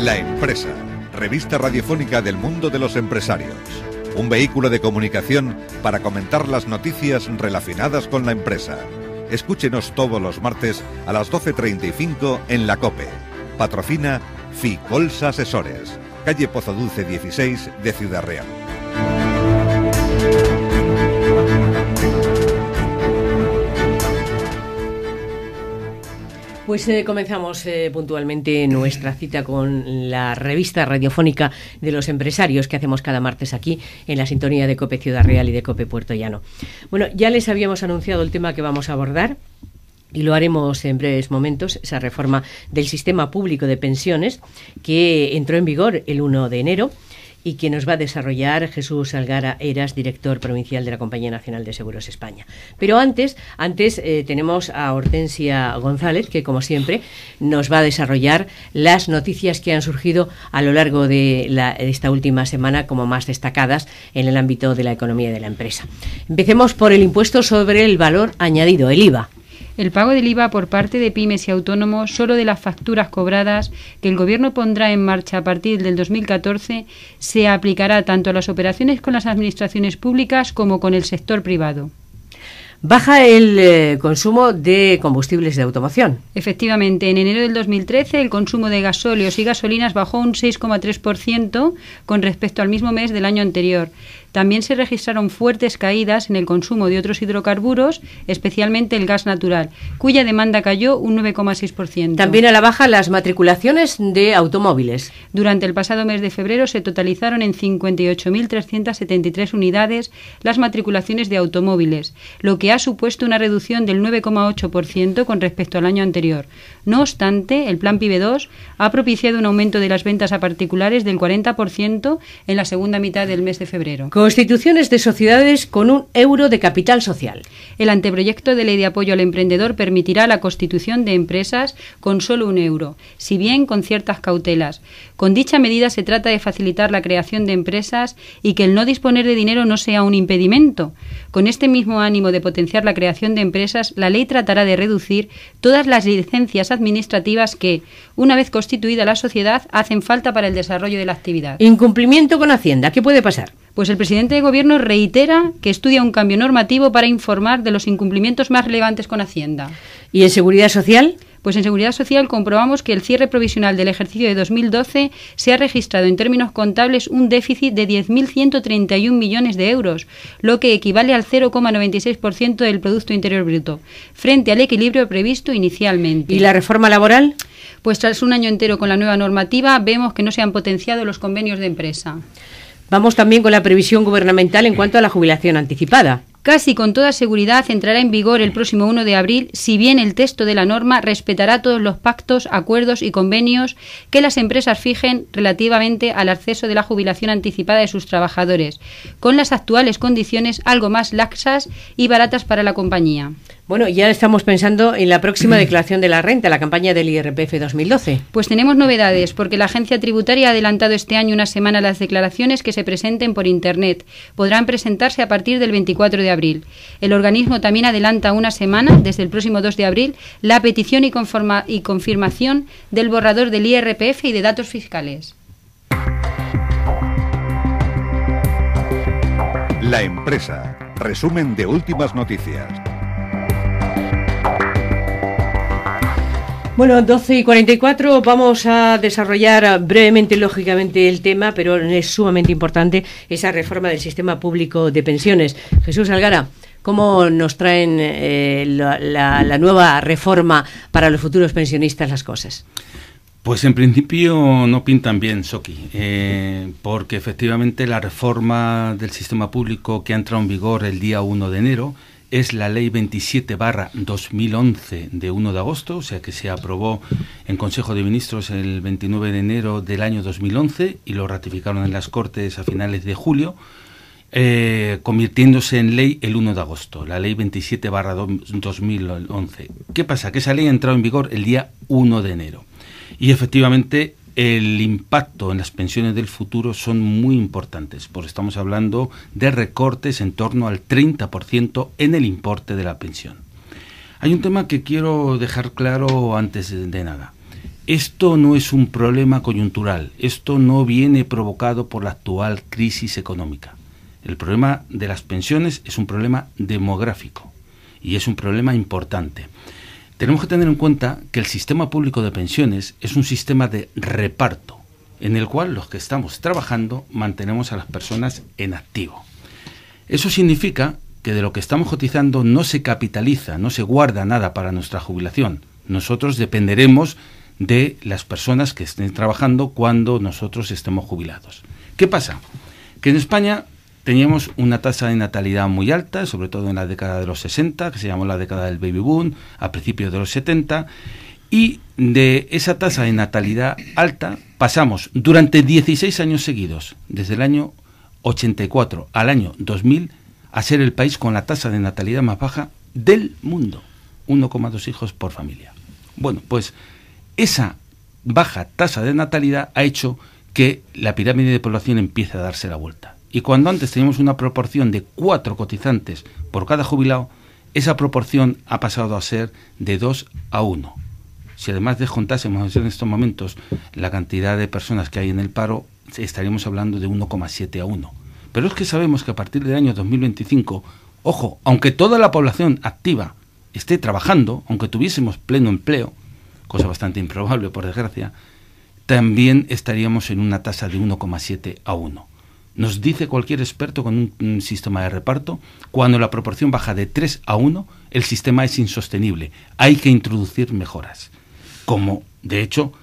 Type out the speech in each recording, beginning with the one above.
La Empresa, revista radiofónica del mundo de los empresarios. Un vehículo de comunicación para comentar las noticias relacionadas con la empresa. Escúchenos todos los martes a las 12:35 en la COPE. Patrocina Ficols Asesores, calle Pozo Dulce 16 de Ciudad Real. Pues comenzamos puntualmente nuestra cita con la revista radiofónica de los empresarios que hacemos cada martes aquí en la sintonía de COPE Ciudad Real y de COPE Puerto Llano. Bueno, ya les habíamos anunciado el tema que vamos a abordar y lo haremos en breves momentos, esa reforma del sistema público de pensiones que entró en vigor el 1 de enero y que nos va a desarrollar Jesús Algara Heras, director provincial de la Compañía Nacional de Seguros España. Pero antes tenemos a Hortensia González, que como siempre nos va a desarrollar las noticias que han surgido a lo largo de esta última semana como más destacadas en el ámbito de la economía de la empresa. Empecemos por el impuesto sobre el valor añadido, el IVA. El pago del IVA por parte de pymes y autónomos solo de las facturas cobradas que el Gobierno pondrá en marcha a partir del 2014 se aplicará tanto a las operaciones con las administraciones públicas como con el sector privado. Baja el consumo de combustibles de automoción. Efectivamente, en enero del 2013 el consumo de gasóleos y gasolinas bajó un 6,3% con respecto al mismo mes del año anterior. También se registraron fuertes caídas en el consumo de otros hidrocarburos, especialmente el gas natural, cuya demanda cayó un 9,6%. También a la baja las matriculaciones de automóviles. Durante el pasado mes de febrero se totalizaron en 58.373 unidades las matriculaciones de automóviles, lo que ha supuesto una reducción del 9,8% con respecto al año anterior. No obstante, el Plan PIB 2 ha propiciado un aumento de las ventas a particulares del 40% en la segunda mitad del mes de febrero. Constituciones de sociedades con €1 de capital social. El anteproyecto de ley de apoyo al emprendedor permitirá la constitución de empresas con solo €1, si bien con ciertas cautelas. Con dicha medida se trata de facilitar la creación de empresas y que el no disponer de dinero no sea un impedimento. Con este mismo ánimo de potenciar la creación de empresas, la ley tratará de reducir todas las licencias administrativas que, una vez constituida la sociedad, hacen falta para el desarrollo de la actividad. Incumplimiento con Hacienda. ¿Qué puede pasar? Pues el presidente de Gobierno reitera que estudia un cambio normativo para informar de los incumplimientos más relevantes con Hacienda. ¿Y en Seguridad Social? Pues en Seguridad Social comprobamos que el cierre provisional del ejercicio de 2012 se ha registrado en términos contables un déficit de 10.131 millones de euros, lo que equivale al 0,96% del Producto Interior Bruto, frente al equilibrio previsto inicialmente. ¿Y la reforma laboral? Pues tras un año entero con la nueva normativa, vemos que no se han potenciado los convenios de empresa. Vamos también con la previsión gubernamental en cuanto a la jubilación anticipada. Casi con toda seguridad entrará en vigor el próximo 1 de abril, si bien el texto de la norma respetará todos los pactos, acuerdos y convenios que las empresas fijen relativamente al acceso de la jubilación anticipada de sus trabajadores, con las actuales condiciones algo más laxas y baratas para la compañía. Bueno, ya estamos pensando en la próxima declaración de la renta, la campaña del IRPF 2012. Pues tenemos novedades, porque la Agencia Tributaria ha adelantado este año una semana las declaraciones que se presenten por Internet. Podrán presentarse a partir del 24 de abril. El organismo también adelanta una semana, desde el próximo 2 de abril, la petición y confirmación del borrador del IRPF y de datos fiscales. La Empresa, resumen de últimas noticias. Bueno, 12:44, vamos a desarrollar brevemente, lógicamente, el tema, pero es sumamente importante esa reforma del sistema público de pensiones. Jesús Algara, ¿cómo nos traen la nueva reforma para los futuros pensionistas las cosas? Pues en principio no pintan bien, Soki, porque efectivamente la reforma del sistema público que ha entrado en vigor el día 1 de enero es la Ley 27/2011 de 1 de agosto, o sea que se aprobó en Consejo de Ministros el 29 de enero del año 2011 y lo ratificaron en las Cortes a finales de julio, convirtiéndose en ley el 1 de agosto, la Ley 27/2011. ¿Qué pasa? Que esa ley ha entrado en vigor el día 1 de enero y efectivamente el impacto en las pensiones del futuro son muy importantes, porque estamos hablando de recortes en torno al 30% en el importe de la pensión. Hay un tema que quiero dejar claro antes de nada. esto no es un problema coyuntural, esto no viene provocado por la actual crisis económica. El problema de las pensiones es un problema demográfico y es un problema importante. Tenemos que tener en cuenta que el sistema público de pensiones es un sistema de reparto, en el cual los que estamos trabajando mantenemos a las personas en activo. Eso significa que de lo que estamos cotizando no se capitaliza, no se guarda nada para nuestra jubilación. Nosotros dependeremos de las personas que estén trabajando cuando nosotros estemos jubilados. ¿Qué pasa? Que en España teníamos una tasa de natalidad muy alta, sobre todo en la década de los 60, que se llamó la década del baby boom, a principios de los 70, y de esa tasa de natalidad alta pasamos durante 16 años seguidos, desde el año 84 al año 2000, a ser el país con la tasa de natalidad más baja del mundo, 1,2 hijos por familia. Bueno, pues esa baja tasa de natalidad ha hecho que la pirámide de población empiece a darse la vuelta. Y cuando antes teníamos una proporción de 4 cotizantes por cada jubilado, esa proporción ha pasado a ser de 2 a 1. Si además descontásemos en estos momentos la cantidad de personas que hay en el paro, estaríamos hablando de 1,7 a 1. Pero es que sabemos que a partir del año 2025, ojo, aunque toda la población activa esté trabajando, aunque tuviésemos pleno empleo, cosa bastante improbable por desgracia, también estaríamos en una tasa de 1,7 a 1. Nos dice cualquier experto con un sistema de reparto, cuando la proporción baja de 3 a 1, el sistema es insostenible. Hay que introducir mejoras, como de hecho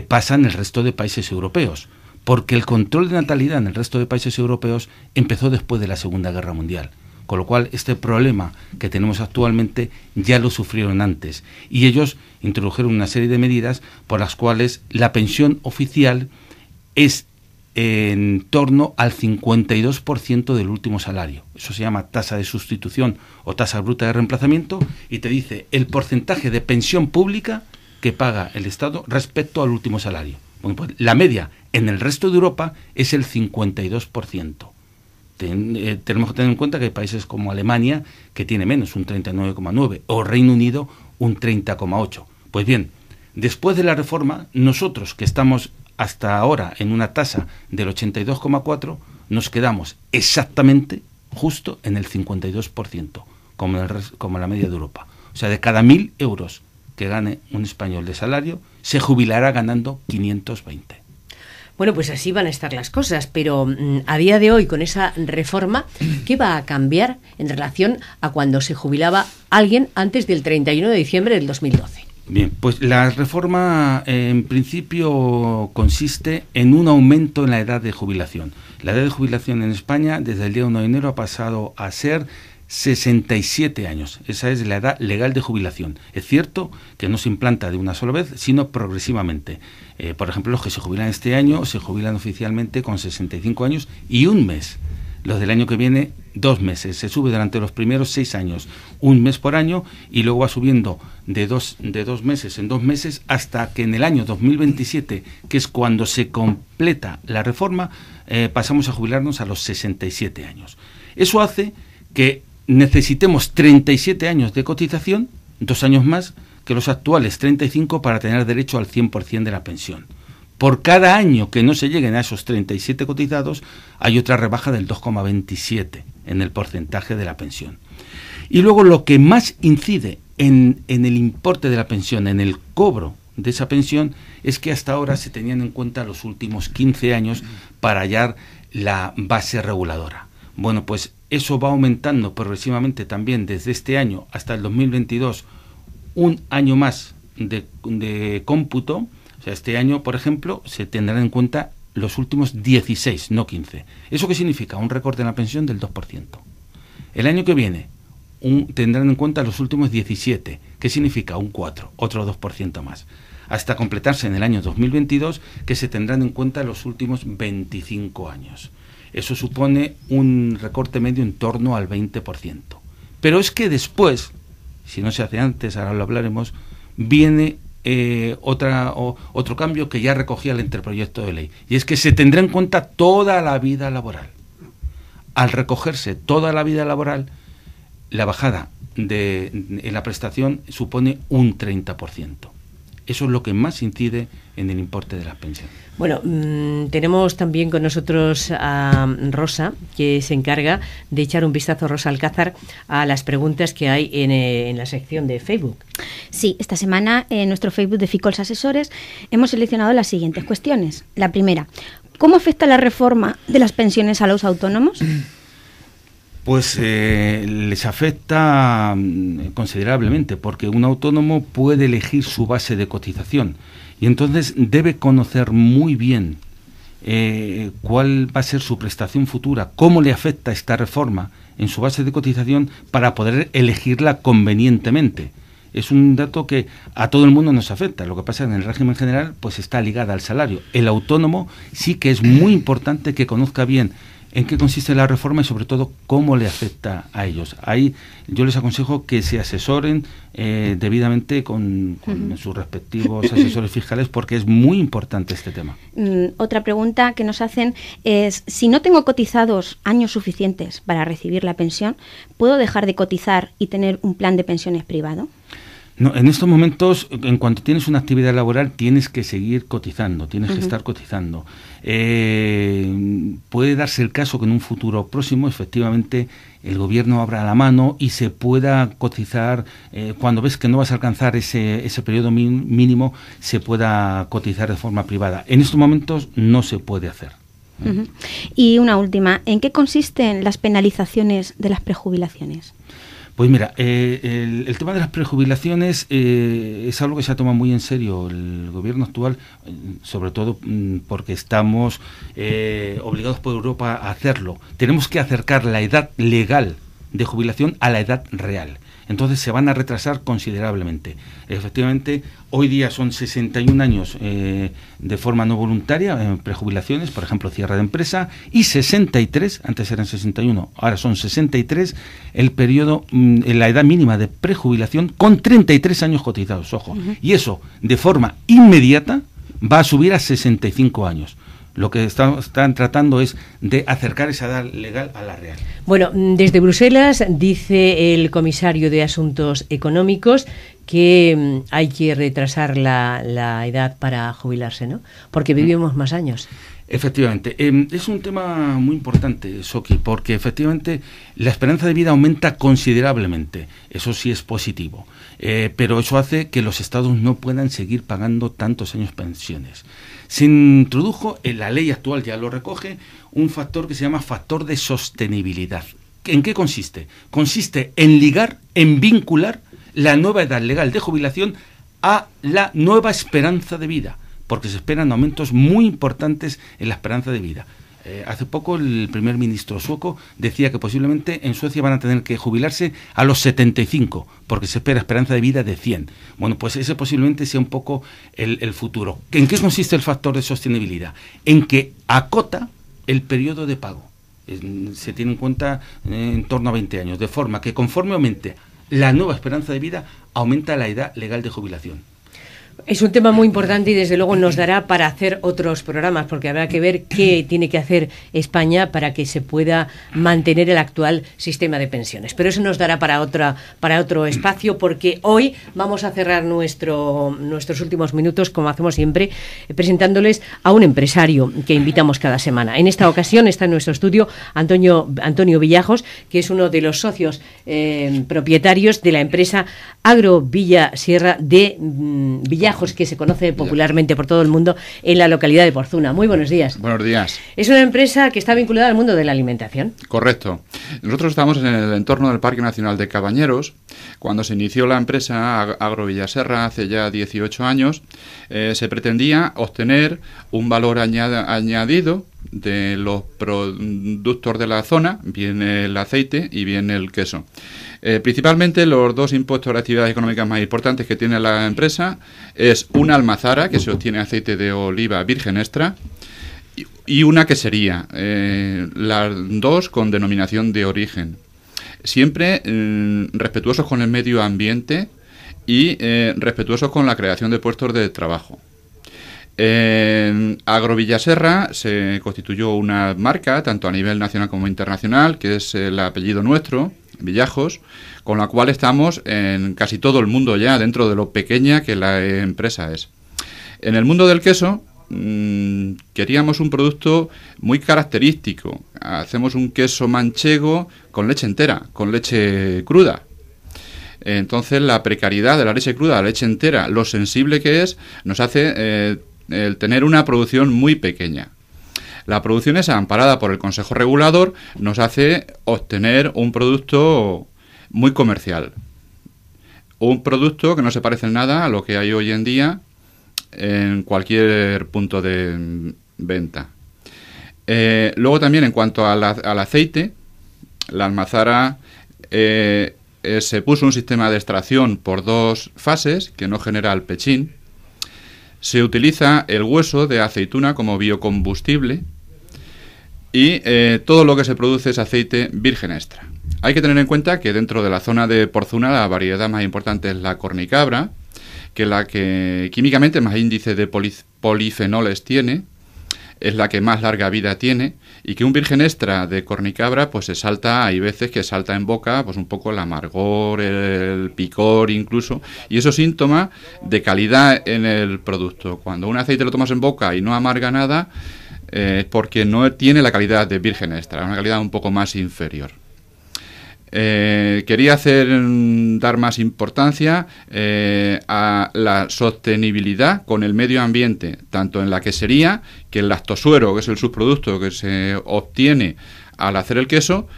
pasa en el resto de países europeos, porque el control de natalidad en el resto de países europeos empezó después de la Segunda Guerra Mundial. Con lo cual, este problema que tenemos actualmente ya lo sufrieron antes. Y ellos introdujeron una serie de medidas por las cuales la pensión oficial es en torno al 52% del último salario. Eso se llama tasa de sustitución o tasa bruta de reemplazamiento, y te dice el porcentaje de pensión pública que paga el Estado respecto al último salario. Bueno, pues la media en el resto de Europa es el 52%. Tenemos que tener en cuenta que hay países como Alemania que tiene menos, un 39,9%, o Reino Unido un 30,8%. Pues bien, después de la reforma, nosotros que estamos hasta ahora en una tasa del 82,4%, nos quedamos exactamente justo en el 52%, como la media de Europa. O sea, de cada 1.000 euros que gane un español de salario, se jubilará ganando 520. Bueno, pues así van a estar las cosas, pero a día de hoy, con esa reforma, ¿qué va a cambiar en relación a cuando se jubilaba alguien antes del 31 de diciembre del 2012? Bien, pues la reforma en principio consiste en un aumento en la edad de jubilación. La edad de jubilación en España desde el día 1 de enero ha pasado a ser 67 años. Esa es la edad legal de jubilación. Es cierto que no se implanta de una sola vez, sino progresivamente. Por ejemplo, los que se jubilan este año se jubilan oficialmente con 65 años y un mes. Los del año que viene, 2 meses. Se sube durante los primeros 6 años, 1 mes por año, y luego va subiendo de dos meses en 2 meses hasta que en el año 2027, que es cuando se completa la reforma, pasamos a jubilarnos a los 67 años. Eso hace que necesitemos 37 años de cotización, 2 años más que los actuales 35 para tener derecho al 100% de la pensión. Por cada año que no se lleguen a esos 37 cotizados, hay otra rebaja del 2,27 en el porcentaje de la pensión. Y luego lo que más incide en el importe de la pensión, en el cobro de esa pensión, es que hasta ahora se tenían en cuenta los últimos 15 años para hallar la base reguladora. Bueno, pues eso va aumentando progresivamente también desde este año hasta el 2022, un año más de cómputo. O sea, este año, por ejemplo, se tendrán en cuenta los últimos 16, no 15. ¿Eso qué significa? Un recorte en la pensión del 2%. El año que viene tendrán en cuenta los últimos 17. ¿Qué significa? Un 4, otro 2% más. Hasta completarse en el año 2022, que se tendrán en cuenta los últimos 25 años. Eso supone un recorte medio en torno al 20%. Pero es que después, si no se hace antes, ahora lo hablaremos, viene otro cambio que ya recogía el anteproyecto de ley, y es que se tendrá en cuenta toda la vida laboral. Al recogerse toda la vida laboral, la bajada en la prestación supone un 30%. Eso es lo que más incide en el importe de las pensiones. Bueno, tenemos también con nosotros a Rosa, que se encarga de echar un vistazo, Rosa Alcázar, a las preguntas que hay en la sección de Facebook. Sí, esta semana en nuestro Facebook de FICOLS Asesores hemos seleccionado las siguientes cuestiones. La primera, ¿cómo afecta la reforma de las pensiones a los autónomos? Pues les afecta considerablemente, porque un autónomo puede elegir su base de cotización y entonces debe conocer muy bien cuál va a ser su prestación futura, cómo le afecta esta reforma en su base de cotización para poder elegirla convenientemente. Es un dato que a todo el mundo nos afecta. Lo que pasa es que en el régimen general pues está ligada al salario. El autónomo sí que es muy importante que conozca bien en qué consiste la reforma y sobre todo cómo le afecta a ellos. Ahí yo les aconsejo que se asesoren debidamente con sus respectivos asesores fiscales, porque es muy importante este tema. Otra pregunta que nos hacen es, si no tengo cotizados años suficientes para recibir la pensión, ¿puedo dejar de cotizar y tener un plan de pensiones privado? No, en estos momentos, en cuanto tienes una actividad laboral, tienes que seguir cotizando, tienes que estar cotizando. Puede darse el caso que en un futuro próximo, efectivamente, el gobierno abra la mano y se pueda cotizar, cuando ves que no vas a alcanzar ese periodo mínimo, se pueda cotizar de forma privada. En estos momentos no se puede hacer. Y una última, ¿en qué consisten las penalizaciones de las prejubilaciones? Pues mira, el tema de las prejubilaciones es algo que se ha tomado muy en serio el gobierno actual, sobre todo porque estamos obligados por Europa a hacerlo. Tenemos que acercar la edad legal de jubilación a la edad real. Entonces se van a retrasar considerablemente. Efectivamente, hoy día son 61 años de forma no voluntaria, prejubilaciones, por ejemplo, cierre de empresa, y 63, antes eran 61, ahora son 63, el periodo, la edad mínima de prejubilación con 33 años cotizados, ojo. Y eso, de forma inmediata, va a subir a 65 años. Lo que están tratando es de acercar esa edad legal a la real. Bueno, desde Bruselas dice el comisario de Asuntos Económicos que hay que retrasar la edad para jubilarse, ¿no? Porque vivimos más años. Efectivamente, es un tema muy importante, Soki, porque efectivamente la esperanza de vida aumenta considerablemente, eso sí es positivo, pero eso hace que los estados no puedan seguir pagando tantos años pensiones. Se introdujo, en la ley actual ya lo recoge, un factor que se llama factor de sostenibilidad. ¿En qué consiste? Consiste en ligar, en vincular la nueva edad legal de jubilación a la nueva esperanza de vida, porque se esperan aumentos muy importantes en la esperanza de vida. Hace poco el primer ministro sueco decía que posiblemente en Suecia van a tener que jubilarse a los 75, porque se espera esperanza de vida de 100. Bueno, pues ese posiblemente sea un poco el futuro. ¿En qué consiste el factor de sostenibilidad? En que acota el periodo de pago. Se tiene en cuenta en torno a 20 años, de forma que conforme aumente la nueva esperanza de vida, aumenta la edad legal de jubilación. Es un tema muy importante y desde luego nos dará para hacer otros programas, porque habrá que ver qué tiene que hacer España para que se pueda mantener el actual sistema de pensiones. Pero eso nos dará para otro espacio, porque hoy vamos a cerrar nuestros últimos minutos, como hacemos siempre, presentándoles a un empresario que invitamos cada semana. En esta ocasión está en nuestro estudio Antonio Villajos, que es uno de los socios propietarios de la empresa Agro Villa Sierra de Villajos, que se conoce popularmente por todo el mundo en la localidad de Porzuna. Muy buenos días. Buenos días. Es una empresa que está vinculada al mundo de la alimentación. Correcto. Nosotros estamos en el entorno del Parque Nacional de Cabañeros. Cuando se inició la empresa Agro Villa Sierra hace ya 18 años, se pretendía obtener un valor añadido de los productos de la zona, bien el aceite y bien el queso. Principalmente los dos impuestos de actividades económicas más importantes que tiene la empresa es una almazara, que se obtiene aceite de oliva virgen extra, y una quesería, las dos con denominación de origen. Siempre respetuosos con el medio ambiente y respetuosos con la creación de puestos de trabajo. Agro Villa Sierra se constituyó una marca, tanto a nivel nacional como internacional, que es el apellido nuestro, Villajos, con la cual estamos en casi todo el mundo ya, dentro de lo pequeña que la empresa es. En el mundo del queso queríamos un producto muy característico. Hacemos un queso manchego con leche entera, con leche cruda. Entonces la precariedad de la leche cruda, la leche entera, lo sensible que es, nos hace el tener una producción muy pequeña. La producción esa, amparada por el Consejo Regulador, nos hace obtener un producto muy comercial. Un producto que no se parece en nada a lo que hay hoy en día en cualquier punto de venta. Luego también, en cuanto al aceite, la almazara se puso un sistema de extracción por 2 fases que no genera el pechín. Se utiliza el hueso de aceituna como biocombustible y todo lo que se produce es aceite virgen extra. Hay que tener en cuenta que dentro de la zona de Porzuna la variedad más importante es la cornicabra, que es la que químicamente más índice de polifenoles tiene, es la que más larga vida tiene, y que un virgen extra de cornicabra pues se salta, hay veces que salta en boca pues un poco el amargor, el picor incluso, y eso es síntoma de calidad en el producto. Cuando un aceite lo tomas en boca y no amarga nada, es porque no tiene la calidad de virgen extra, una calidad un poco más inferior. Quería dar más importancia a la sostenibilidad con el medio ambiente, tanto en la quesería, que el lactosuero, que es el subproducto que se obtiene al hacer el queso,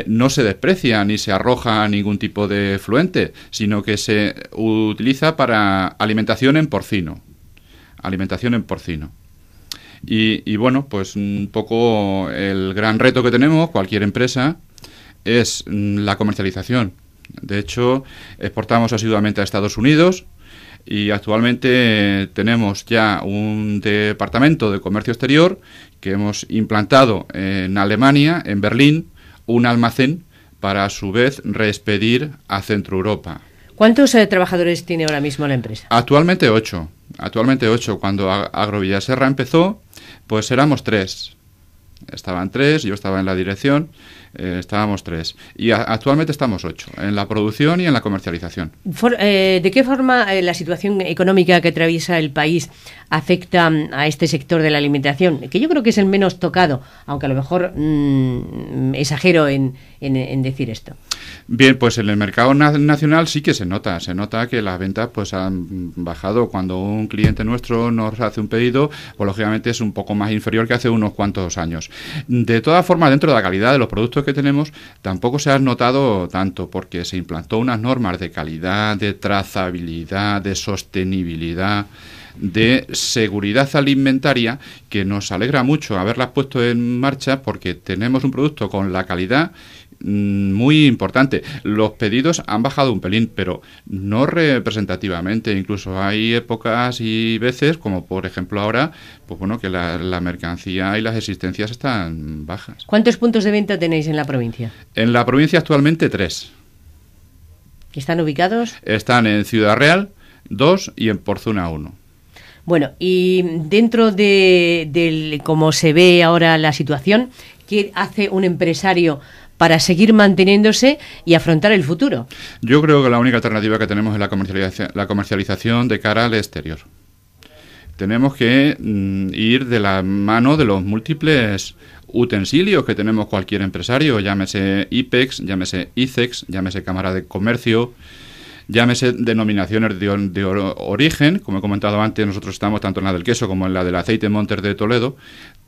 no se desprecia ni se arroja a ningún tipo de efluente, sino que se utiliza para alimentación en porcino. Y bueno, pues un poco el gran reto que tenemos, cualquier empresa, es la comercialización. De hecho, exportamos asiduamente a Estados Unidos y actualmente tenemos ya un departamento de comercio exterior que hemos implantado en Alemania, en Berlín, un almacén para a su vez reexpedir a Centro Europa. ¿Cuántos trabajadores tiene ahora mismo la empresa? Actualmente 8. Cuando Agrovillaserra empezó, pues éramos 3. Estaban 3, yo estaba en la dirección, estábamos 3. Y actualmente estamos 8, en la producción y en la comercialización. ¿De qué forma la situación económica que atraviesa el país afecta a este sector de la alimentación? Que yo creo que es el menos tocado, aunque a lo mejor exagero en decir esto. Bien, pues en el mercado nacional sí que se nota que las ventas pues han bajado. Cuando un cliente nuestro nos hace un pedido, pues lógicamente es un poco más inferior que hace unos cuantos años. De todas formas, dentro de la calidad de los productos que tenemos, tampoco se ha notado tanto, porque se implantó unas normas de calidad, de trazabilidad, de sostenibilidad, de seguridad alimentaria, que nos alegra mucho haberlas puesto en marcha, porque tenemos un producto con la calidad muy importante. Los pedidos han bajado un pelín, pero no representativamente. Incluso hay épocas y veces, como por ejemplo ahora, pues bueno, que la mercancía y las existencias están bajas. ¿Cuántos puntos de venta tenéis en la provincia? En la provincia actualmente 3. ¿Están ubicados? Están en Ciudad Real 2 y en Porzuna 1. Bueno, y dentro de cómo se ve ahora la situación, ¿qué hace un empresario para seguir manteniéndose y afrontar el futuro? Yo creo que la única alternativa que tenemos es la comercialización de cara al exterior. Tenemos que ir de la mano de los múltiples utensilios que tenemos cualquier empresario, llámese IPEX, llámese ICEX, llámese Cámara de Comercio, llámese denominaciones de origen. Como he comentado antes, nosotros estamos tanto en la del queso como en la del aceite en Montes de Toledo.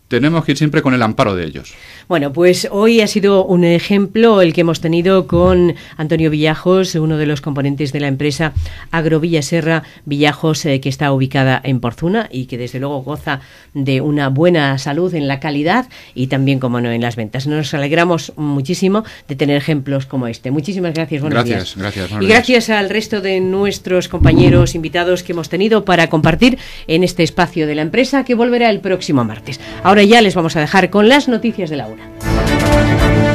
Tenemos que ir siempre con el amparo de ellos. Bueno, pues hoy ha sido un ejemplo el que hemos tenido con Antonio Villajos, uno de los componentes de la empresa Agrovillaserra Villajos, que está ubicada en Porzuna y que desde luego goza de una buena salud en la calidad y también, como no, en las ventas. Nos alegramos muchísimo de tener ejemplos como este. Muchísimas gracias. Buenos días. Gracias. Y gracias al resto de nuestros compañeros invitados que hemos tenido para compartir en este espacio de la empresa, que volverá el próximo martes. Ahora ya les vamos a dejar con las noticias de la hora.